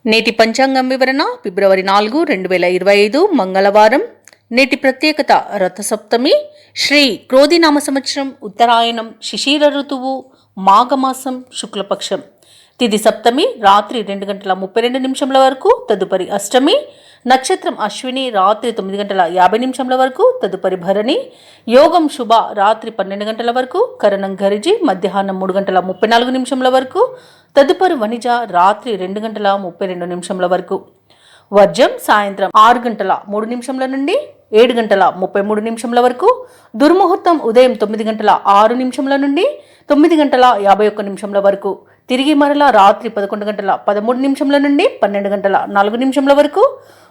నేటి పంచాంగం వివరణ ఫిబ్రవరి 4, 2025 మంగళవారం. నేటి ప్రత్యేకత రథసప్తమి, శ్రీ క్రోధినామ సంవత్సరం, ఉత్తరాయణం, శిశిర ఋతువు, మాఘమాసం, శుక్లపక్షం. తిథి సప్తమి రాత్రి 2:32 వరకు, తదుపరి అష్టమి. నక్షత్రం అశ్విని రాత్రి 9:50 వరకు, తదుపరి భరణి. యోగం శుభ రాత్రి 12 గంటల వరకు, కరణం ఘరిజి మధ్యాహ్నం 3:34 వరకు, తదుపరి వణిజ రాత్రి 2:32 వరకు. వర్జం సాయంత్రం 6:03 నుండి 7:33 వరకు. దుర్ముహూర్తం ఉదయం 9:06 నుండి 9:51 వరకు. తిరిగి మరలా రాత్రి 11:13 నుండి 12:04 వరకు.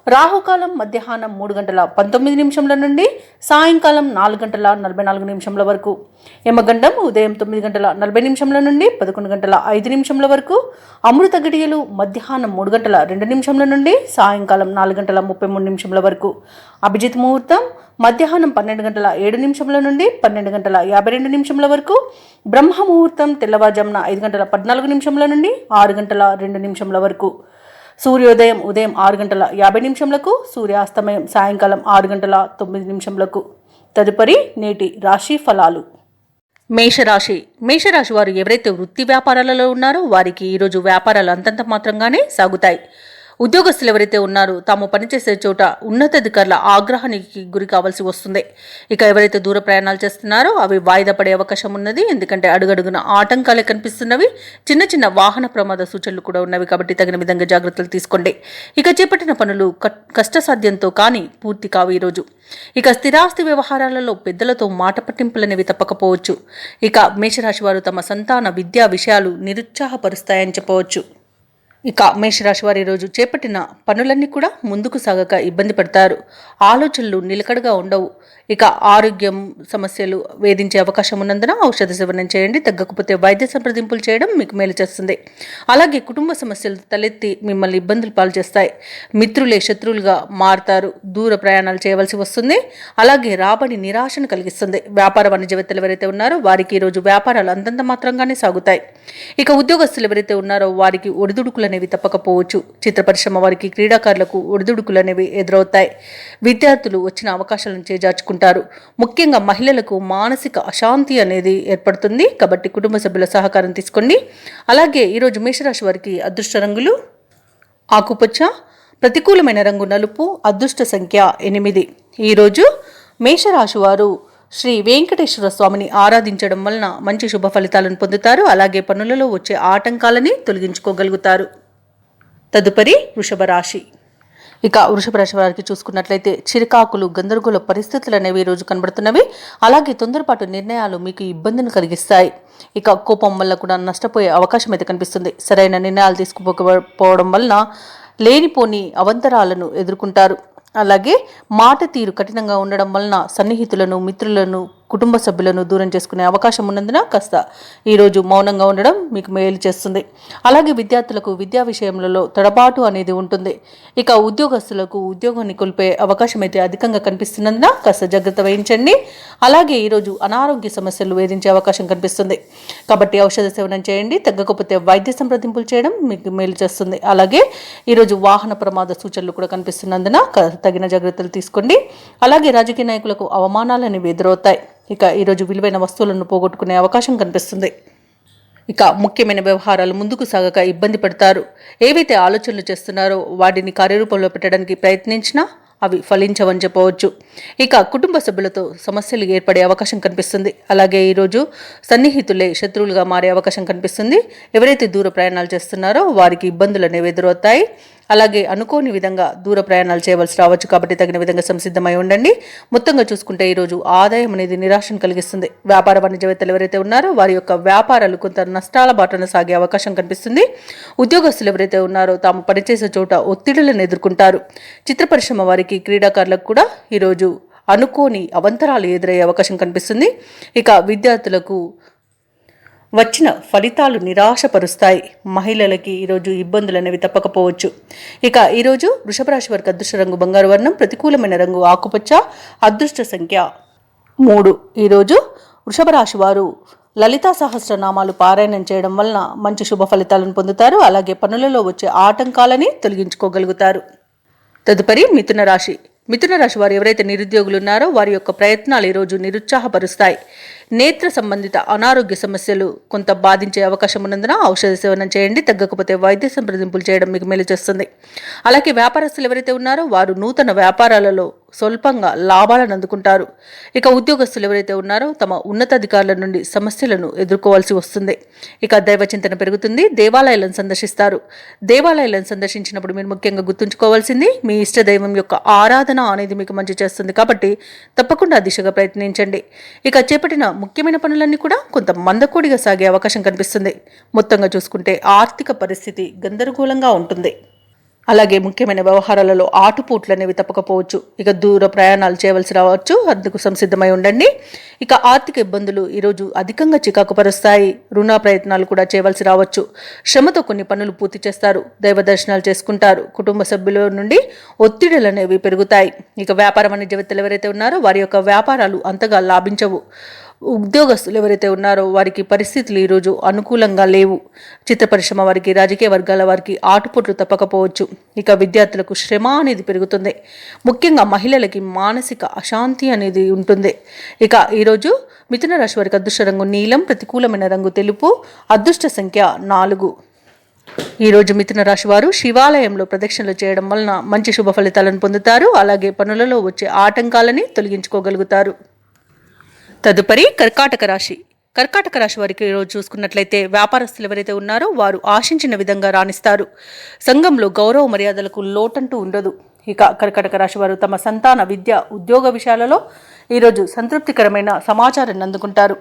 రాహుకాలం మధ్యాహ్నం 3:19 నుండి సాయంకాలం 4:44 వరకు. యమగండం ఉదయం 9:40 నుండి 11:05 వరకు. అమృత గడియలు మధ్యాహ్నం 3:02 నుండి సాయంకాలం 4:33 వరకు. అభిజిత్ ముహూర్తం మధ్యాహ్నం 12:07 నుండి 12:52 వరకు. బ్రహ్మ ముహూర్తం తెల్లవారుజామున 5:14 నుండి 6:02 వరకు. సూర్యోదయం ఉదయం 6:50 సూర్యాస్తమయం సాయంకాలం 6:09. తదుపరి నేటి రాశి ఫలాలు. మేషరాశి వారు ఎవరైతే వృత్తి వ్యాపారాలలో ఉన్నారో వారికి ఈరోజు వ్యాపారాలు అంతంత మాత్రంగానే సాగుతాయి. ఉద్యోగస్తులు ఎవరైతే ఉన్నారో తాము పనిచేసే చోట ఉన్నతాధికారుల ఆగ్రహానికి గురి కావాల్సి వస్తుంది. ఇక ఎవరైతే దూర ప్రయాణాలు చేస్తున్నారో అవి వాయిదా పడే అవకాశం ఉన్నది. ఎందుకంటే అడుగడుగున ఆటంకాలే కనిపిస్తున్నవి. చిన్న చిన్న వాహన ప్రమాద సూచనలు కూడా ఉన్నవి. కాబట్టి తగిన విధంగా జాగ్రత్తలు తీసుకోండి. ఇక చేపట్టిన పనులు కష్టసాధ్యంతో కానీ పూర్తి కావు ఈరోజు. ఇక స్థిరాస్తి వ్యవహారాలలో పెద్దలతో మాట పట్టింపులనేవి తప్పకపోవచ్చు. ఇక మేషరాశి వారు తమ సంతాన విద్యా విషయాలు నిరుత్సాహపరుస్తాయని చెప్పవచ్చు. ఇక మేషరాశి వారి రోజు చేపట్టిన పనులన్నీ కూడా ముందుకు సాగక ఇబ్బంది పడతారు. ఆలోచనలు నిలకడగా ఉండవు. ఇక ఆరోగ్యం సమస్యలు వేధించే అవకాశం ఉన్నందున ఔషధ సేవనం చేయండి. తగ్గకపోతే వైద్య సంప్రదింపులు చేయడం మీకు మేలు చేస్తుంది. అలాగే కుటుంబ సమస్యలు తలెత్తి మిమ్మల్ని ఇబ్బందులు పాలు చేస్తాయి. మిత్రులే శత్రువులుగా మారుతారు. దూర ప్రయాణాలు చేయవలసి వస్తుంది. అలాగే రాబడి నిరాశను కలిగిస్తుంది. వ్యాపార వాణిజ్యవేత్తలు ఎవరైతే ఉన్నారో వారికి ఈరోజు వ్యాపారాలు అంతంత మాత్రంగానే సాగుతాయి. ఇక ఉద్యోగస్తులు ఎవరైతే ఉన్నారో వారికి ఒడిదుడుకులు అనేవి తప్పకపోవచ్చు. చిత్ర పరిశ్రమ వారికి, క్రీడాకారులకు ఒడిదుడుకులు అనేవి ఎదురవుతాయి. విద్యార్థులు వచ్చిన అవకాశాలను చేజార్చుకుంటారు. ముఖ్యంగా మహిళలకు మానసిక అశాంతి అనేది ఏర్పడుతుంది. కాబట్టి కుటుంబ సభ్యుల సహకారం తీసుకోండి. అలాగే ఈరోజు మేషరాశి వారికి అదృష్ట రంగులు ఆకుపచ్చ, ప్రతికూలమైన రంగు నలుపు, అదృష్ట సంఖ్య 8. ఈరోజు మేషరాశి వారు శ్రీ వెంకటేశ్వర స్వామిని ఆరాధించడం వలన మంచి శుభ ఫలితాలను పొందుతారు. అలాగే పనులలో వచ్చే ఆటంకాలని తొలగించుకోగలుగుతారు. తదుపరి వృషభ రాశి. ఇక వృషభ రాశి వారికి చూసుకున్నట్లయితే చిరుకాకులు, గందరగోళ పరిస్థితులు అనేవి ఈ రోజు కనబడుతున్నవి. అలాగే తొందరపాటు నిర్ణయాలు మీకు ఇబ్బందిని కలిగిస్తాయి. ఇక కోపం వల్ల కూడా నష్టపోయే అవకాశం అయితే కనిపిస్తుంది. సరైన నిర్ణయాలు తీసుకుపోవడం వలన లేనిపోని అవంతరాలను ఎదుర్కొంటారు. అలాగే మాట తీరు కఠినంగా ఉండడం వలన సన్నిహితులను, మిత్రులను, కుటుంబ సభ్యులను దూరం చేసుకునే అవకాశం ఉన్నందున కాస్త ఈరోజు మౌనంగా ఉండడం మీకు మేలు చేస్తుంది. అలాగే విద్యార్థులకు విద్యా విషయంలో తడబాటు అనేది ఉంటుంది. ఇక ఉద్యోగస్తులకు ఉద్యోగాన్ని కోల్పోయే అవకాశం అయితే అధికంగా కనిపిస్తున్నందున కాస్త జాగ్రత్త వహించండి. అలాగే ఈరోజు అనారోగ్య సమస్యలు వేధించే అవకాశం కనిపిస్తుంది. కాబట్టి ఔషధ సేవనం చేయండి. తగ్గకపోతే వైద్య సంప్రదింపులు చేయడం మీకు మేలు చేస్తుంది. అలాగే ఈరోజు వాహన ప్రమాద సూచనలు కూడా కనిపిస్తున్నందున తగిన జాగ్రత్తలు తీసుకోండి. అలాగే రాజకీయ నాయకులకు అవమానాలు అనేవి ఎదురవుతాయి. ఇక ఈరోజు విలువైన వస్తువులను పోగొట్టుకునే అవకాశం కనిపిస్తుంది. ఇక ముఖ్యమైన వ్యవహారాలు ముందుకు సాగక ఇబ్బంది పడతారు. ఏవైతే ఆలోచనలు చేస్తున్నారో వాటిని కార్యరూపంలో పెట్టడానికి ప్రయత్నించినా అవి ఫలించవని చెప్పవచ్చు. ఇక కుటుంబ సభ్యులతో సమస్యలు ఏర్పడే అవకాశం కనిపిస్తుంది. అలాగే ఈరోజు సన్నిహితులే శత్రువులుగా మారే అవకాశం కనిపిస్తుంది. ఎవరైతే దూర ప్రయాణాలు చేస్తున్నారో వారికి ఇబ్బందులు అనేవి ఎదురవుతాయి. అలాగే అనుకోని విధంగా దూర ప్రయాణాలు చేయవలసి రావచ్చు. కాబట్టి తగిన విధంగా సంసిద్ధమై ఉండండి. మొత్తంగా చూసుకుంటే ఈరోజు ఆదాయం అనేది నిరాశను కలిగిస్తుంది. వ్యాపార వాణిజ్యవేత్తలు ఎవరైతే ఉన్నారో వారి యొక్క వ్యాపారాలు కొంత నష్టాల బాటన సాగే అవకాశం కనిపిస్తుంది. ఉద్యోగస్తులు ఎవరైతే ఉన్నారో తాము పనిచేసే చోట ఒత్తిడులను ఎదుర్కొంటారు. చిత్ర పరిశ్రమ వారికి, క్రీడాకారులకు కూడా ఈరోజు అనుకోని అవంతరాలు ఎదురయ్యే అవకాశం కనిపిస్తుంది. ఇక విద్యార్థులకు వచ్చిన ఫలితాలు నిరాశపరుస్తాయి. మహిళలకి ఈరోజు ఇబ్బందులు అనేవి తప్పకపోవచ్చు. ఇక ఈరోజు వృషభ రాశి వారికి అదృష్ట రంగు బంగారు వర్ణం, ప్రతికూలమైన రంగు ఆకుపచ్చ, అదృష్ట సంఖ్య 3. ఈరోజు వృషభ రాశి వారు లలితా సహస్రనామాలు పారాయణం చేయడం వలన మంచి శుభ ఫలితాలను పొందుతారు. అలాగే పనులలో వచ్చే ఆటంకాలని తొలగించుకోగలుగుతారు. తదుపరి మిథున రాశి. మిథున రాశి వారు ఎవరైతే నిరుద్యోగులు ఉన్నారో వారి యొక్క ప్రయత్నాలు ఈరోజు నిరుత్సాహపరుస్తాయి. నేత్ర సంబంధిత అనారోగ్య సమస్యలు కొంత బాధించే అవకాశం ఉన్నందున ఔషధ సేవనం చేయండి. తగ్గకపోతే వైద్య సంప్రదింపులు చేయడం మీకు మేలు చేస్తుంది. అలాగే వ్యాపారస్తులు ఎవరైతే ఉన్నారో వారు నూతన వ్యాపారాలలో స్వల్పంగా లాభాలను అందుకుంటారు. ఇక ఉద్యోగస్తులు ఎవరైతే ఉన్నారో తమ ఉన్నతాధికారుల నుండి సమస్యలను ఎదుర్కోవాల్సి వస్తుంది. ఇక దైవచింతన పెరుగుతుంది. దేవాలయాలను సందర్శిస్తారు. దేవాలయాలను సందర్శించినప్పుడు మీరు ముఖ్యంగా గుర్తుంచుకోవాల్సింది మీ ఇష్ట దైవం యొక్క ఆరాధన అనేది మీకు మంచి చేస్తుంది. కాబట్టి తప్పకుండా ఆ దిశగా ప్రయత్నించండి. ఇక చేపట్టిన ముఖ్యమైన పనులన్నీ కూడా కొంత మందకోడిగా సాగే అవకాశం కనిపిస్తుంది. మొత్తంగా చూసుకుంటే ఆర్థిక పరిస్థితి గందరగోళంగా ఉంటుంది. అలాగే ముఖ్యమైన వ్యవహారాలలో ఆటుపోట్లు అనేవి తప్పకపోవచ్చు. ఇక దూర ప్రయాణాలు చేయవలసి రావచ్చు, అందుకు సంసిద్ధమై ఉండండి. ఇక ఆర్థిక ఇబ్బందులు ఈరోజు అధికంగా చికాకు పరుస్తాయి. రుణ ప్రయత్నాలు కూడా చేయవలసి రావచ్చు. శ్రమతో కొన్ని పనులు పూర్తి చేస్తారు. దైవ దర్శనాలు చేసుకుంటారు. కుటుంబ సభ్యుల నుండి ఒత్తిడులు అనేవి పెరుగుతాయి. ఇక వ్యాపార వాణిజ్యవేత్తలు ఎవరైతే ఉన్నారో వారి యొక్క వ్యాపారాలు అంతగా లాభించవు. ఉద్యోగస్తులు ఎవరైతే ఉన్నారో వారికి పరిస్థితులు ఈరోజు అనుకూలంగా లేవు. చిత్ర పరిశ్రమ వారికి, రాజకీయ వర్గాల వారికి ఆటుపోట్లు తప్పకపోవచ్చు. ఇక విద్యార్థులకు శ్రమ అనేది పెరుగుతుంది. ముఖ్యంగా మహిళలకి మానసిక అశాంతి అనేది ఉంటుంది. ఇక ఈరోజు మిథున రాశి వారికి అదృష్ట రంగు నీలం, ప్రతికూలమైన రంగు తెలుపు, అదృష్ట సంఖ్య 4. ఈరోజు మిథున రాశి వారు శివాలయంలో ప్రదక్షిణలు చేయడం వలన మంచి శుభ ఫలితాలను పొందుతారు. అలాగే పనులలో వచ్చే ఆటంకాలని తొలగించుకోగలుగుతారు. తదుపరి కర్కాటక రాశి. కర్కాటక రాశి వారికి ఈరోజు చూసుకున్నట్లయితే వ్యాపారస్తులు ఎవరైతే ఉన్నారో వారు ఆశించిన విధంగా రాణిస్తారు. సంఘంలో గౌరవ మర్యాదలకు లోటంటూ ఉండదు. ఇక కర్కాటక రాశి వారు తమ సంతాన, విద్య, ఉద్యోగ విషయాలలో ఈరోజు సంతృప్తికరమైన సమాచారాన్ని అందుకుంటారు.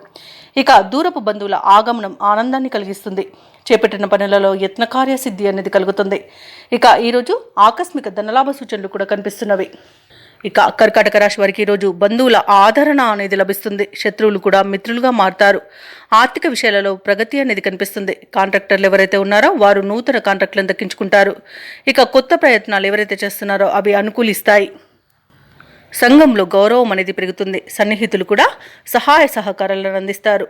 ఇక దూరపు బంధువుల ఆగమనం ఆనందాన్ని కలిగిస్తుంది. చేపట్టిన పనులలో యత్నకార్యసిద్ధి అనేది కలుగుతుంది. ఇక ఈరోజు ఆకస్మిక ధనలాభ సూచనలు కూడా కనిపిస్తున్నవి. ఇక కర్కాటక రాశి వారికి ఈరోజు బంధువుల ఆదరణ అనేది లభిస్తుంది. శత్రువులు కూడా మిత్రులుగా మారుతారు. ఆర్థిక విషయాలలో ప్రగతి అనేది కనిపిస్తుంది. కాంట్రాక్టర్లు ఎవరైతే ఉన్నారో వారు నూతన కాంట్రాక్టులను దక్కించుకుంటారు. ఇక కొత్త ప్రయత్నాలు ఎవరైతే చేస్తున్నారో అవి అనుకూలిస్తాయి. సంఘంలో గౌరవం అనేది పెరుగుతుంది. సన్నిహితులు కూడా సహాయ సహకారాలను అందిస్తారు.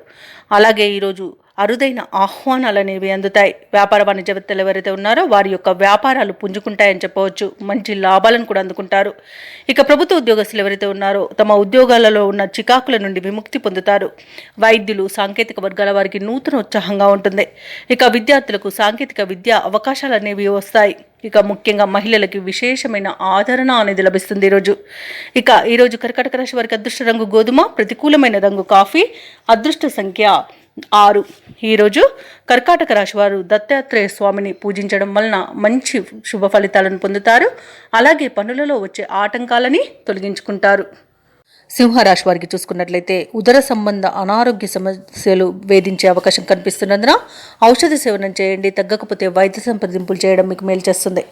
అలాగే ఈరోజు అరుదైన ఆహ్వానాలు అనేవి అందుతాయి. వ్యాపార వాణిజ్యవేత్తలు ఎవరైతే ఉన్నారో వారి యొక్క వ్యాపారాలు పుంజుకుంటాయని చెప్పవచ్చు. మంచి లాభాలను కూడా అందుకుంటారు. ఇక ప్రభుత్వ ఉద్యోగస్తులు ఎవరైతే ఉన్నారో తమ ఉద్యోగాలలో ఉన్న చికాకుల నుండి విముక్తి పొందుతారు. వైద్యులు, సాంకేతిక వర్గాల వారికి నూతన ఉత్సాహంగా ఉంటుంది. ఇక విద్యార్థులకు సాంకేతిక విద్యా అవకాశాలు అనేవి వస్తాయి. ఇక ముఖ్యంగా మహిళలకి విశేషమైన ఆదరణ అనేది లభిస్తుంది ఈరోజు. ఇక ఈరోజు కర్కాటక రాశి వారికి అదృష్ట రంగు గోధుమ, ప్రతికూలమైన రంగు కాఫీ, అదృష్ట సంఖ్య 6. ఈరోజు కర్కాటక రాశి వారు దత్తాత్రేయ స్వామిని పూజించడం వలన మంచి శుభ ఫలితాలను పొందుతారు. అలాగే పనులలో వచ్చే ఆటంకాలని తొలగించుకుంటారు. సింహరాశి వారికి చూసుకున్నట్లయితే ఉదర సంబంధ అనారోగ్య సమస్యలు వేధించే అవకాశం కనిపిస్తున్నందున ఔషధ సేవనం చేయండి. తగ్గకపోతే వైద్య సంప్రదింపులు చేయడం మీకు మేలు చేస్తుంది.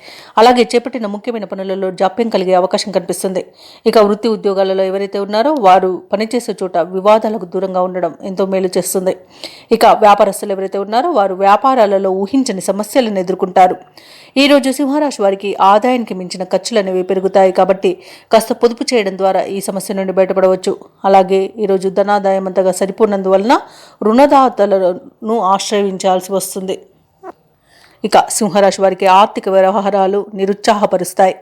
అలాగే చేపట్టిన ముఖ్యమైన పనులలో జాప్యం కలిగే అవకాశం కనిపిస్తుంది. ఇక వృత్తి ఉద్యోగాలలో ఎవరైతే ఉన్నారో వారు పనిచేసే చోట వివాదాలకు దూరంగా ఉండడం ఎంతో మేలు చేస్తుంది. ఇక వ్యాపారస్తులు ఎవరైతే ఉన్నారో వారు వ్యాపారాలలో ఊహించని సమస్యలను ఎదుర్కొంటారు. ఈరోజు సింహరాశి వారికి ఆదాయానికి మించిన ఖర్చులు అనేవి పెరుగుతాయి. కాబట్టి కాస్త పొదుపు చేయడం ద్వారా ఈ సమస్య నుండి బయటపడవచ్చు. అలాగే ఈరోజు ధనాదాయం అంతగా సరిపోనందువలన రుణదాతలను ఆశ్రయించాల్సి వస్తుంది. ఇక సింహరాశి వారికి ఆర్థిక వ్యవహారాలు నిరుత్సాహపరుస్తాయి.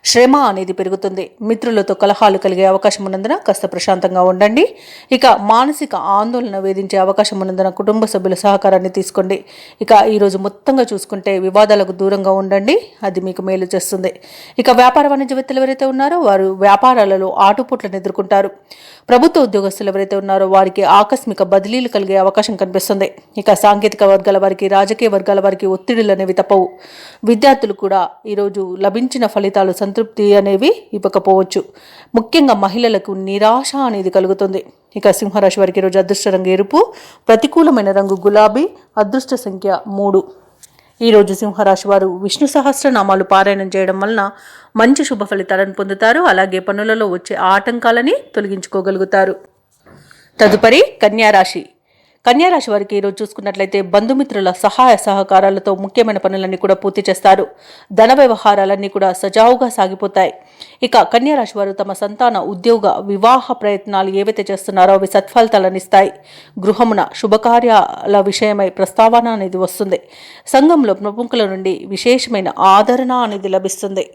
శ్రమ అనేది పెరుగుతుంది. మిత్రులతో కలహాలు కలిగే అవకాశం ఉన్నందున కాస్త ప్రశాంతంగా ఉండండి. ఇక మానసిక ఆందోళన వేధించే అవకాశం ఉన్నందున కుటుంబ సభ్యుల సహకారాన్ని తీసుకోండి. ఇక ఈరోజు మొత్తంగా చూసుకుంటే వివాదాలకు దూరంగా ఉండండి, అది మీకు మేలు చేస్తుంది. ఇక వ్యాపార వాణిజ్యవేత్తలు ఎవరైతే ఉన్నారో వారు వ్యాపారాలలో ఆటుపోట్లను ఎదుర్కొంటారు. ప్రభుత్వ ఉద్యోగస్తులు ఎవరైతే ఉన్నారో వారికి ఆకస్మిక బదిలీలు కలిగే అవకాశం కనిపిస్తుంది. ఇక సాంకేతిక వర్గాల వారికి, రాజకీయ వర్గాల వారికి ఒత్తిడులు అనేవి తప్పవు. విద్యార్థులు కూడా ఈరోజు లభించిన ఫలితాలు సంతృప్తి అనేవి ఇవ్వకపోవచ్చు. ముఖ్యంగా మహిళలకు నిరాశ అనేది కలుగుతుంది. ఇక సింహరాశి వారికి ఈరోజు అదృష్ట రంగు ఎరుపు, ప్రతికూలమైన రంగు గులాబీ, అదృష్ట సంఖ్య 3. ఈరోజు సింహరాశి వారు విష్ణు సహస్రనామాలు పారాయణం చేయడం వలన మంచి శుభ ఫలితాలను పొందుతారు. అలాగే పనులలో వచ్చే ఆటంకాలని తొలగించుకోగలుగుతారు. తదుపరి కన్యారాశి. కన్యా రాశి వారికి ఈరోజు చూసుకున్నట్లయితే బంధుమిత్రుల సహాయ సహకారాలతో ముఖ్యమైన పనులన్నీ కూడా పూర్తి చేస్తారు. ధన వ్యవహారాలన్నీ కూడా సజావుగా సాగిపోతాయి. ఇక కన్యా రాశి వారు తమ సంతాన ఉద్యోగ వివాహ ప్రయత్నాలు ఏవైతే చేస్తున్నారో అవి సత్ఫలితాలనిస్తాయి. గృహమున శుభకార్యాల విషయమై ప్రస్తావన అనేది వస్తుంది. సంఘంలో ప్రముఖుల నుండి విశేషమైన ఆదరణ అనేది లభిస్తుంది.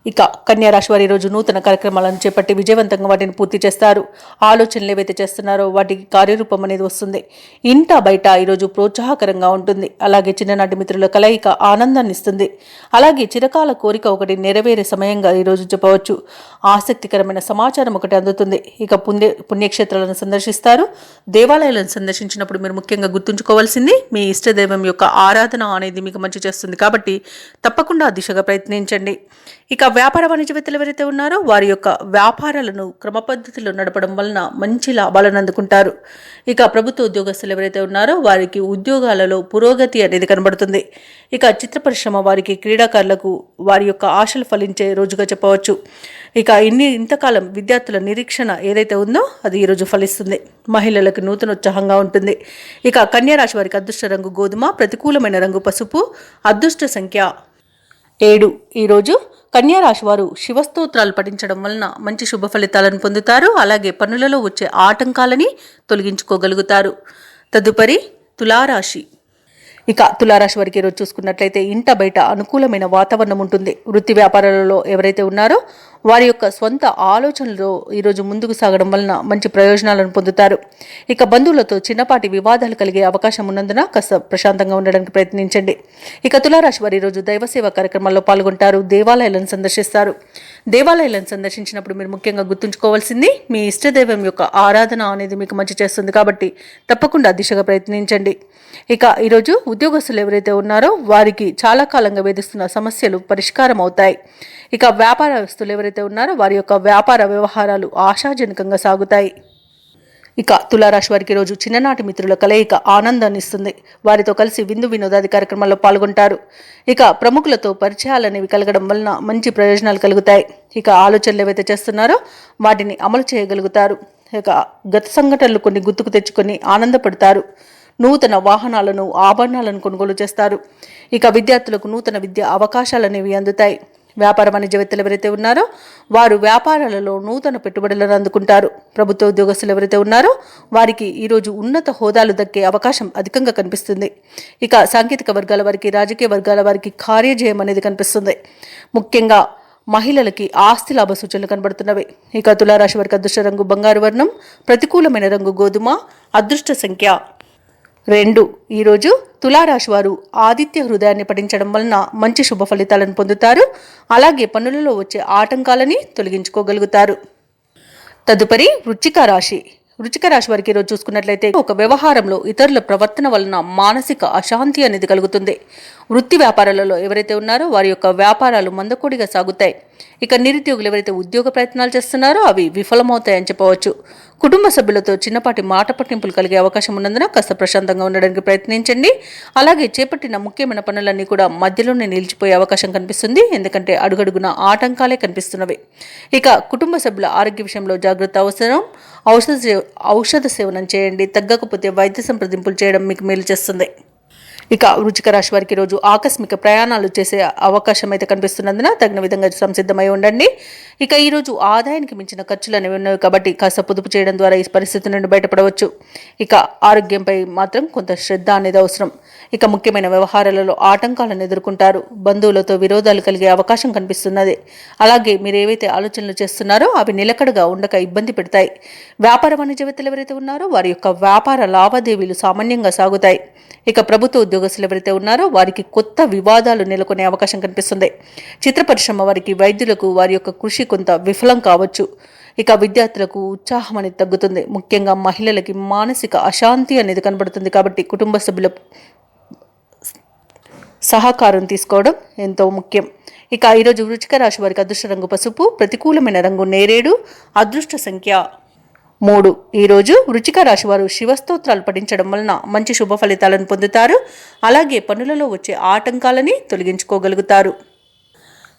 ఇక కన్యా రాశి వారి రోజు నూతన కార్యక్రమాలను చేపట్టి విజయవంతంగా వాటిని పూర్తి చేస్తారు. ఆలోచనలు ఏవైతే చేస్తున్నారో వాటికి కార్యరూపం అనేది వస్తుంది. ఇంట బయట ఈరోజు ప్రోత్సాహకరంగా ఉంటుంది. అలాగే చిన్ననాటి మిత్రుల కలయిక ఆనందాన్ని ఇస్తుంది. అలాగే చిరకాల కోరిక ఒకటి నెరవేరే సమయంగా ఈరోజు చెప్పవచ్చు. ఆసక్తికరమైన సమాచారం ఒకటి అందుతుంది. ఇక పుణ్యక్షేత్రాలను సందర్శిస్తారు. దేవాలయాలను సందర్శించినప్పుడు మీరు ముఖ్యంగా గుర్తుంచుకోవాల్సింది మీ ఇష్టదైవం యొక్క ఆరాధన అనేది మీకు మంచి చేస్తుంది. కాబట్టి తప్పకుండా ఆ దిశగా ప్రయత్నించండి. ఇక వ్యాపార వాణిజ్యవేత్తలు ఎవరైతే ఉన్నారో వారి యొక్క వ్యాపారాలను క్రమపద్ధతిలో నడపడం వలన మంచి లాభాలను అందుకుంటారు. ఇక ప్రభుత్వ ఉద్యోగస్తులు ఎవరైతే ఉన్నారో వారికి ఉద్యోగాలలో పురోగతి అనేది కనబడుతుంది. ఇక చిత్ర పరిశ్రమ వారికి క్రీడాకారులకు వారి యొక్క ఆశలు ఫలించే రోజుగా చెప్పవచ్చు. ఇక ఇంతకాలం విద్యార్థుల నిరీక్షణ ఏదైతే ఉందో అది ఈరోజు ఫలిస్తుంది. మహిళలకు నూతనోత్సాహంగా ఉంటుంది. ఇక కన్యా రాశి వారికి అదృష్ట రంగు గోధుమ, ప్రతికూలమైన రంగు పసుపు, అదృష్ట సంఖ్య 7. ఈరోజు కన్యా రాశి వారు శివస్తోత్రాలు పఠించడం వలన మంచి శుభ ఫలితాలను పొందుతారు. అలాగే పనులలో వచ్చే ఆటంకాలని తొలగించుకోగలుగుతారు. తదుపరి తులారాశి. ఇక తులారాశి వారికి ఈరోజు చూసుకున్నట్లయితే ఇంట బయట అనుకూలమైన వాతావరణం ఉంటుంది. వృత్తి వ్యాపారాలలో ఎవరైతే ఉన్నారో వారి యొక్క సొంత ఆలోచనలో ఈరోజు ముందుకు సాగడం వలన మంచి ప్రయోజనాలను పొందుతారు. ఇక బంధువులతో చిన్నపాటి వివాదాలు కలిగే అవకాశం ఉన్నందున కాస్త ప్రశాంతంగా ఉండడానికి ప్రయత్నించండి. ఇక తులారాశి వారు ఈరోజు దైవసేవ కార్యక్రమాల్లో పాల్గొంటారు. దేవాలయాలను సందర్శిస్తారు. దేవాలయాలను సందర్శించినప్పుడు మీరు ముఖ్యంగా గుర్తుంచుకోవాల్సింది మీ ఇష్టదైవం యొక్క ఆరాధన అనేది మీకు మంచి చేస్తుంది. కాబట్టి తప్పకుండా దిశగా ప్రయత్నించండి. ఇక ఈరోజు ఉద్యోగస్తులు ఎవరైతే ఉన్నారో వారికి చాలా కాలంగా వేధిస్తున్న సమస్యలు పరిష్కారం అవుతాయి. ఇక వ్యాపారస్తులు ఎవరైతే ఉన్నారో వారి యొక్క వ్యాపార వ్యవహారాలు ఆశాజనకంగా సాగుతాయి. ఇక తులారాశి వారికి రోజు చిన్ననాటి మిత్రుల కలయిక ఆనందాన్ని ఇస్తుంది. వారితో కలిసి విందు వినోదాది కార్యక్రమాల్లో పాల్గొంటారు. ఇక ప్రముఖులతో పరిచయాలు అనేవి కలగడం వలన మంచి ప్రయోజనాలు కలుగుతాయి. ఇక ఆలోచనలు ఏవైతే చేస్తున్నారో వాటిని అమలు చేయగలుగుతారు. ఇక గత సంఘటనలు కొన్ని గుర్తుకు తెచ్చుకొని ఆనందపడతారు. నూతన వాహనాలను ఆభరణాలను కొనుగోలు చేస్తారు. ఇక విద్యార్థులకు నూతన విద్యా అవకాశాలు అనేవి అందుతాయి. వ్యాపార వాణిజ్యవేత్తలు ఎవరైతే ఉన్నారో వారు వ్యాపారాలలో నూతన పెట్టుబడులను అందుకుంటారు. ప్రభుత్వ ఉద్యోగస్తులు ఎవరైతే ఉన్నారో వారికి ఈరోజు ఉన్నత హోదాలు దక్కే అవకాశం అధికంగా కనిపిస్తుంది. ఇక సాంకేతిక వర్గాల వారికి, రాజకీయ వర్గాల వారికి కార్యజయం అనేది కనిపిస్తుంది. ముఖ్యంగా మహిళలకి ఆస్తి లాభ సూచనలు కనబడుతున్నవి. ఇక తులారాశి వారికి అదృష్ట రంగు బంగారు వర్ణం, ప్రతికూలమైన రంగు గోధుమ, అదృష్ట సంఖ్య 2. ఈరోజు తులారాశి వారు ఆదిత్య హృదయాన్ని పఠించడం వలన మంచి శుభ ఫలితాలను పొందుతారు. అలాగే పనులలో వచ్చే ఆటంకాలని తొలగించుకోగలుగుతారు. తదుపరి వృశ్చిక రాశి. వృశ్చిక రాశి వారికి ఈరోజు చూసుకున్నట్లయితే ఒక వ్యవహారంలో ఇతరుల ప్రవర్తన వలన మానసిక అశాంతి అనేది కలుగుతుంది. వృత్తి వ్యాపారాలలో ఎవరైతే ఉన్నారో వారి యొక్క వ్యాపారాలు మందకొడిగా సాగుతాయి. ఇక నిరుద్యోగులు ఎవరైతే ఉద్యోగ ప్రయత్నాలు చేస్తున్నారో అవి విఫలమవుతాయని చెప్పవచ్చు. కుటుంబ సభ్యులతో చిన్నపాటి మాట పట్టింపులు కలిగే అవకాశం ఉన్నందున కాస్త ప్రశాంతంగా ఉండడానికి ప్రయత్నించండి. అలాగే చేపట్టిన ముఖ్యమైన పనులన్నీ కూడా మధ్యలోనే నిలిచిపోయే అవకాశం కనిపిస్తుంది. ఎందుకంటే అడుగడుగున ఆటంకాలే కనిపిస్తున్నవి. ఇక కుటుంబ సభ్యుల ఆరోగ్య విషయంలో జాగ్రత్త అవసరం. ఔషధ సేవనం చేయండి. తగ్గకపోతే వైద్య సంప్రదింపులు చేయడం మీకు మేలు చేస్తుంది. ఇక వృశ్చిక రాశి వారికి రోజు ఆకస్మిక ప్రయాణాలు చేసే అవకాశం అయితే కనిపిస్తున్నందున తగిన విధంగా సంసిద్ధమై ఉండండి. ఇక ఈరోజు ఆదాయానికి మించిన ఖర్చులు అనేవి ఉన్నాయి కాబట్టి కాస్త పొదుపు చేయడం ద్వారా ఈ పరిస్థితి నుండి బయటపడవచ్చు. ఇక ఆరోగ్యంపై మాత్రం కొంత శ్రద్ధ అనేది అవసరం. ఇక ముఖ్యమైన వ్యవహారాలలో ఆటంకాలను ఎదుర్కొంటారు. బంధువులతో విరోధాలు కలిగే అవకాశం కనిపిస్తున్నది. అలాగే మీరు ఏవైతే ఆలోచనలు చేస్తున్నారో అవి నిలకడగా ఉండక ఇబ్బంది పెడతాయి. వ్యాపార వాణిజ్యవేత్తలు ఎవరైతే ఉన్నారో వారి యొక్క వ్యాపార లావాదేవీలు సామాన్యంగా సాగుతాయి. ఇక ప్రభుత్వ ఉద్యోగస్తులు ఎవరైతే ఉన్నారో వారికి కొత్త వివాదాలు నెలకొనే అవకాశం కనిపిస్తుంది. చిత్ర పరిశ్రమ వారికి, వైద్యులకు వారి యొక్క కృషి కొంత విఫలం కావచ్చు. ఇక విద్యార్థులకు ఉత్సాహం అనేది తగ్గుతుంది. ముఖ్యంగా మహిళలకి మానసిక అశాంతి అనేది కనబడుతుంది. కాబట్టి కుటుంబ సభ్యుల సహకారం తీసుకోవడం ఎంతో ముఖ్యం. ఇక ఈరోజు వృశ్చిక రాశి వారికి అదృష్ట రంగు పసుపు, ప్రతికూలమైన రంగు నేరేడు, అదృష్ట సంఖ్య 3. ఈరోజు వృశ్చిక రాశి వారు శివస్తోత్రాలు పఠించడం వలన మంచి శుభ ఫలితాలను పొందుతారు. అలాగే పనులలో వచ్చే ఆటంకాలని తొలగించుకోగలుగుతారు.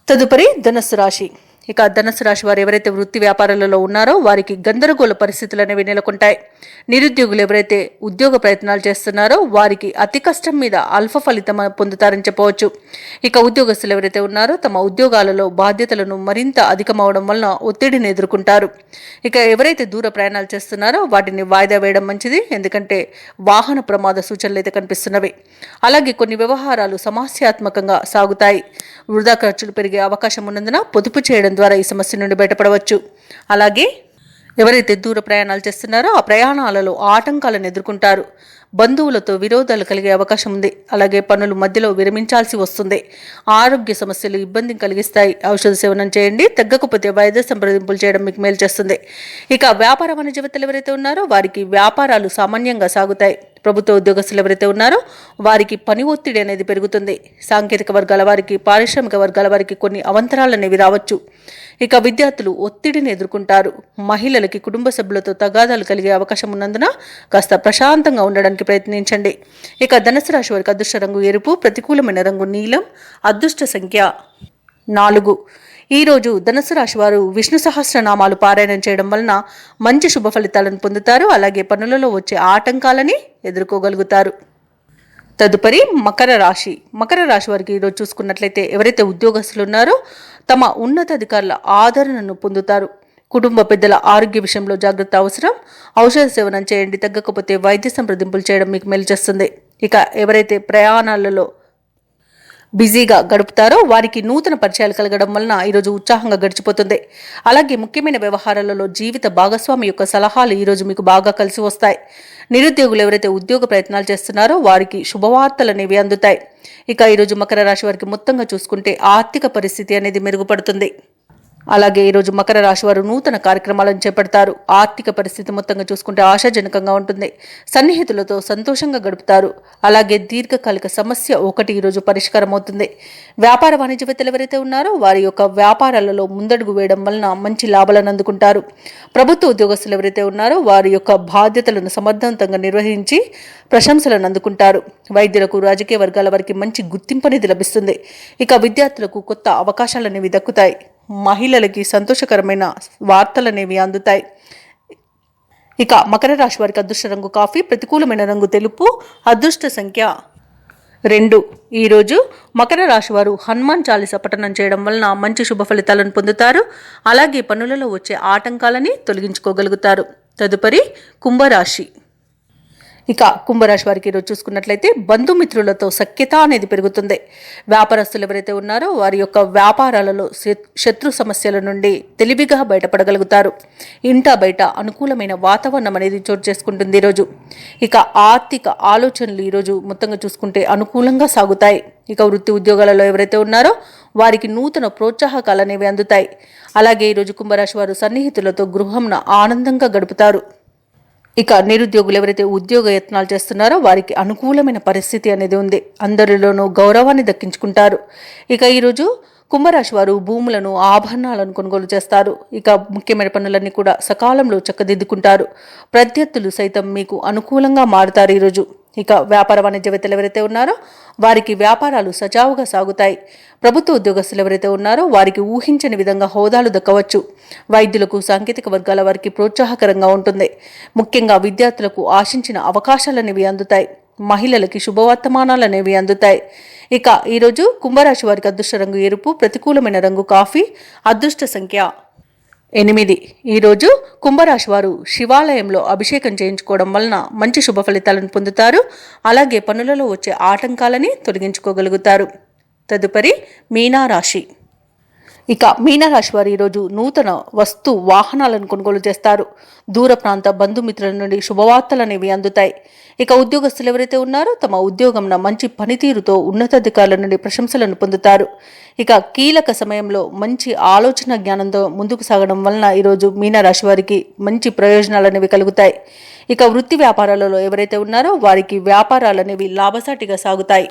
తదుపరి ధనుస్సు రాశి. ఇక ధనుసు రాశి వారు ఎవరైతే వృత్తి వ్యాపారాలలో ఉన్నారో వారికి గందరగోళ పరిస్థితులు అనేవి నెలకొంటాయి. నిరుద్యోగులు ఎవరైతే ఉద్యోగ ప్రయత్నాలు చేస్తున్నారో వారికి అతి కష్టం మీద అల్ప ఫలితం పొందుతారని చెప్పవచ్చు. ఇక ఉద్యోగస్తులు ఎవరైతే ఉన్నారో తమ ఉద్యోగాలలో బాధ్యతలను మరింత అధికమవడం వలన ఒత్తిడిని ఎదుర్కొంటారు. ఇక ఎవరైతే దూర ప్రయాణాలు చేస్తున్నారో వాటిని వాయిదా వేయడం మంచిది, ఎందుకంటే వాహన ప్రమాద సూచనలు అయితే కనిపిస్తున్నవి. అలాగే కొన్ని వ్యవహారాలు సమస్యాత్మకంగా సాగుతాయి. వృధా ఖర్చులు పెరిగే అవకాశం ఉన్నందున పొదుపు చేయడం ద్వారా ఈ సమస్య నుండి బయటపడవచ్చు. అలాగే ఎవరైతే దూర ప్రయాణాలు చేస్తున్నారో ఆ ప్రయాణాలలో ఆటంకాలను ఎదుర్కొంటారు. బంధువులతో విరోధాలు కలిగే అవకాశం ఉంది. అలాగే పనులు మధ్యలో విరమించాల్సి వస్తుంది. ఆరోగ్య సమస్యలు ఇబ్బందిని కలిగిస్తాయి. ఔషధ సేవనం చేయండి, తగ్గకపోతే వైద్య సంప్రదింపులు చేయడం మీకు మేలు చేస్తుంది. ఇక వ్యాపార వాణిజ్యవేత్తలు ఎవరైతే ఉన్నారో వారికి వ్యాపారాలు సామాన్యంగా సాగుతాయి. ప్రభుత్వ ఉద్యోగస్తులు ఎవరైతే ఉన్నారో వారికి పని ఒత్తిడి అనేది పెరుగుతుంది. సాంకేతిక వర్గాల వారికి, పారిశ్రామిక వర్గాల వారికి కొన్ని అవంతరాలు అనేవి రావచ్చు. ఇక విద్యార్థులు ఒత్తిడిని ఎదుర్కొంటారు. మహిళలకి కుటుంబ సభ్యులతో తగాదాలు కలిగే అవకాశం ఉన్నందున కాస్త ప్రశాంతంగా ఉండడానికి ప్రయత్నించండి. ఇక ధనుసు రాశి వారికి అదృష్ట రంగు ఎరుపు, ప్రతికూలమైన రంగు నీలం, అదృష్ట సంఖ్య 4. ఈరోజు ధనుసు రాశి వారు విష్ణు సహస్రనామాలు పారాయణం చేయడం వలన మంచి శుభ ఫలితాలను పొందుతారు. అలాగే పనులలో వచ్చే ఆటంకాలని ఎదుర్కోగలుగుతారు. తదుపరి మకర రాశి. మకర రాశి వారికి ఈరోజు చూసుకున్నట్లయితే ఎవరైతే ఉద్యోగస్తులు ఉన్నారో తమ ఉన్నతాధికారుల ఆదరణను పొందుతారు. కుటుంబ పెద్దల ఆరోగ్య విషయంలో జాగ్రత్త అవసరం. ఔషధ సేవనం చేయండి, తగ్గకపోతే వైద్య సంప్రదింపులు చేయడం మీకు మేలు చేస్తుంది. ఇక ఎవరైతే ప్రయాణాలలో బిజీగా గడుపుతారో వారికి నూతన పరిచయాలు కలగడం వలన ఈరోజు ఉత్సాహంగా గడిచిపోతుంది. అలాగే ముఖ్యమైన వ్యవహారాలలో జీవిత భాగస్వామి యొక్క సలహాలు ఈరోజు మీకు బాగా కలిసి వస్తాయి. నిరుద్యోగులు ఎవరైతే ఉద్యోగ ప్రయత్నాలు చేస్తున్నారో వారికి శుభవార్తలు అనేవి అందుతాయి. ఇక ఈరోజు మకర రాశి వారికి మొత్తంగా చూసుకుంటే ఆర్థిక పరిస్థితి అనేది మెరుగుపడుతుంది. అలాగే ఈరోజు మకర రాశి వారు నూతన కార్యక్రమాలను చేపడతారు. ఆర్థిక పరిస్థితి మొత్తంగా చూసుకుంటే ఆశాజనకంగా ఉంటుంది. సన్నిహితులతో సంతోషంగా గడుపుతారు. అలాగే దీర్ఘకాలిక సమస్య ఒకటి ఈరోజు పరిష్కారం అవుతుంది. వ్యాపార వాణిజ్యవేత్తలు ఎవరైతే ఉన్నారో వారి యొక్క వ్యాపారాలలో ముందడుగు వేయడం వలన మంచి లాభాలను అందుకుంటారు. ప్రభుత్వ ఉద్యోగస్తులు ఎవరైతే ఉన్నారో వారి యొక్క బాధ్యతలను సమర్థవంతంగా నిర్వహించి ప్రశంసలను అందుకుంటారు. వైద్యులకు, రాజకీయ వర్గాల వారికి మంచి గుర్తింపు అనేది లభిస్తుంది. ఇక విద్యార్థులకు కొత్త అవకాశాలు అనేవి దక్కుతాయి. మహిళలకి సంతోషకరమైన వార్తలనేవి అందుతాయి. ఇక మకర రాశి వారికి అదృష్ట రంగు కాఫీ, ప్రతికూలమైన రంగు తెలుపు, అదృష్ట సంఖ్య 2. ఈరోజు మకర రాశి వారు హనుమాన్ చాలీసా పఠనం చేయడం వలన మంచి శుభ ఫలితాలను పొందుతారు. అలాగే పనులలో వచ్చే ఆటంకాలని తొలగించుకోగలుగుతారు. తదుపరి కుంభరాశి. ఇక కుంభరాశి వారికి ఈరోజు చూసుకున్నట్లయితే బంధుమిత్రులతో సఖ్యత అనేది పెరుగుతుంది. వ్యాపారస్తులు ఎవరైతే ఉన్నారో వారి యొక్క వ్యాపారాలలో శత్రు సమస్యల నుండి తెలివిగా బయటపడగలుగుతారు. ఇంట బయట అనుకూలమైన వాతావరణం అనేది చోటు చేసుకుంటుంది ఈరోజు. ఇక ఆర్థిక ఆలోచనలు ఈరోజు మొత్తంగా చూసుకుంటే అనుకూలంగా సాగుతాయి. ఇక వృత్తి ఉద్యోగాలలో ఎవరైతే ఉన్నారో వారికి నూతన ప్రోత్సాహకాలు అనేవి అందుతాయి. అలాగే ఈరోజు కుంభరాశి వారు సన్నిహితులతో గృహంన ఆనందంగా గడుపుతారు. ఇక నిరుద్యోగులు ఎవరైతే ఉద్యోగ యత్నాలు చేస్తున్నారో వారికి అనుకూలమైన పరిస్థితి అనేది ఉంది. అందరిలోనూ గౌరవాన్ని దక్కించుకుంటారు. ఇక ఈరోజు కుంభరాశి వారు భూములను, ఆభరణాలను కొనుగోలు చేస్తారు. ఇక ముఖ్యమైన పనులన్నీ కూడా సకాలంలో చక్కదిద్దుకుంటారు. ప్రత్యర్థులు సైతం మీకు అనుకూలంగా మారుతారు ఈరోజు. ఇక వ్యాపార వాణిజ్యవేత్తలు ఎవరైతే ఉన్నారో వారికి వ్యాపారాలు సజావుగా సాగుతాయి. ప్రభుత్వ ఉద్యోగస్తులు ఎవరైతే ఉన్నారో వారికి ఊహించని విధంగా హోదాలు దక్కవచ్చు. వైద్యులకు, సాంకేతిక వర్గాల వారికి ప్రోత్సాహకరంగా ఉంటుంది. ముఖ్యంగా విద్యార్థులకు ఆశించిన అవకాశాలనేవి అందుతాయి. మహిళలకి శుభవర్తమానాలు అనేవి అందుతాయి. ఇక ఈరోజు కుంభరాశి వారికి అదృష్ట రంగు ఎరుపు, ప్రతికూలమైన రంగు కాఫీ, అదృష్ట సంఖ్య 8. ఈరోజు కుంభరాశి వారు శివాలయంలో అభిషేకం చేయించుకోవడం వలన మంచి శుభ ఫలితాలను పొందుతారు. అలాగే పనులలో వచ్చే ఆటంకాలని తొలగించుకోగలుగుతారు. తదుపరి మీనారాశి. ఇక మీనరాశి వారు ఈరోజు నూతన వస్తు వాహనాలను కొనుగోలు చేస్తారు. దూర ప్రాంత బంధుమిత్రుల నుండి శుభవార్తలు అనేవి అందుతాయి. ఇక ఉద్యోగస్తులు ఎవరైతే ఉన్నారో తమ ఉద్యోగంన మంచి పనితీరుతో ఉన్నతాధికారుల నుండి ప్రశంసలను పొందుతారు. ఇక కీలక సమయంలో మంచి ఆలోచన జ్ఞానంతో ముందుకు సాగడం వలన ఈరోజు మీనరాశి వారికి మంచి ప్రయోజనాలు అనేవి కలుగుతాయి. ఇక వృత్తి వ్యాపారాలలో ఎవరైతే ఉన్నారో వారికి వ్యాపారాలు అనేవి లాభసాటిగా సాగుతాయి.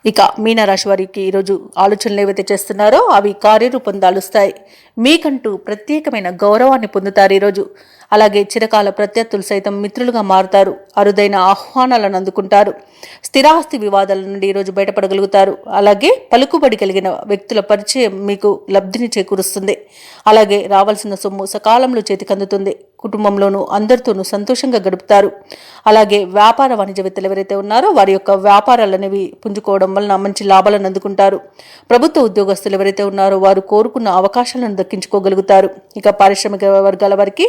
ఇక మీనరాశి వారికి ఈరోజు ఆలోచనలు ఏవైతే చేస్తున్నారో అవి కార్యరూపం దాలుస్తాయి. మీకంటూ ప్రత్యేకమైన గౌరవాన్ని పొందుతారు ఈరోజు. అలాగే చిరకాల ప్రత్యర్థులు సైతం మిత్రులుగా మారుతారు. అరుదైన ఆహ్వానాలను అందుకుంటారు. స్థిరాస్తి వివాదాల నుండి ఈరోజు బయటపడగలుగుతారు. అలాగే పలుకుబడి కలిగిన వ్యక్తుల పరిచయం మీకు లబ్ధిని చేకూరుస్తుంది. అలాగే రావాల్సిన సొమ్ము సకాలంలో చేతికి అందుతుంది. కుటుంబంలోనూ అందరితోనూ సంతోషంగా గడుపుతారు. అలాగే వ్యాపార వాణిజ్యవేత్తలు ఎవరైతే ఉన్నారో వారి యొక్క వ్యాపారాలు అనేవి పుంజుకోవడం వలన మంచి లాభాలను అందుకుంటారు. ప్రభుత్వ ఉద్యోగస్తులు ఎవరైతే ఉన్నారో వారు కోరుకున్న అవకాశాలను దక్కించుకోగలుగుతారు. ఇక పారిశ్రామిక వర్గాల వారికి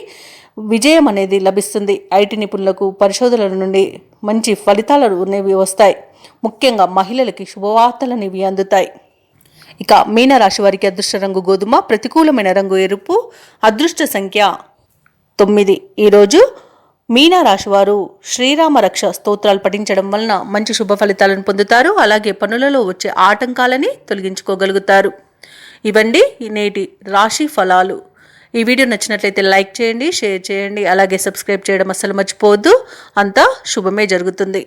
విజయం అనేది లభిస్తుంది. ఐటీ నిపుణులకు పరిశోధనల నుండి మంచి ఫలితాలు అనేవి వస్తాయి. ముఖ్యంగా మహిళలకి శుభవార్తలు అనేవి అందుతాయి. ఇక మీనరాశి వారికి అదృష్ట రంగు గోధుమ, ప్రతికూలమైన రంగు ఎరుపు, అదృష్ట సంఖ్య 9. ఈరోజు మీనరాశి వారు శ్రీరామ రక్ష స్తోత్రాలు పఠించడం వలన మంచి శుభ ఫలితాలను పొందుతారు. అలాగే పనులలో వచ్చే ఆటంకాలని తొలగించుకోగలుగుతారు. ఇవండి నేటి రాశి ఫలాలు. ఈ వీడియో నచ్చినట్లయితే లైక్ చేయండి, షేర్ చేయండి, అలాగే సబ్స్క్రైబ్ చేయడం అస్సలు మర్చిపోవద్దు. అంతా శుభమే జరుగుతుంది.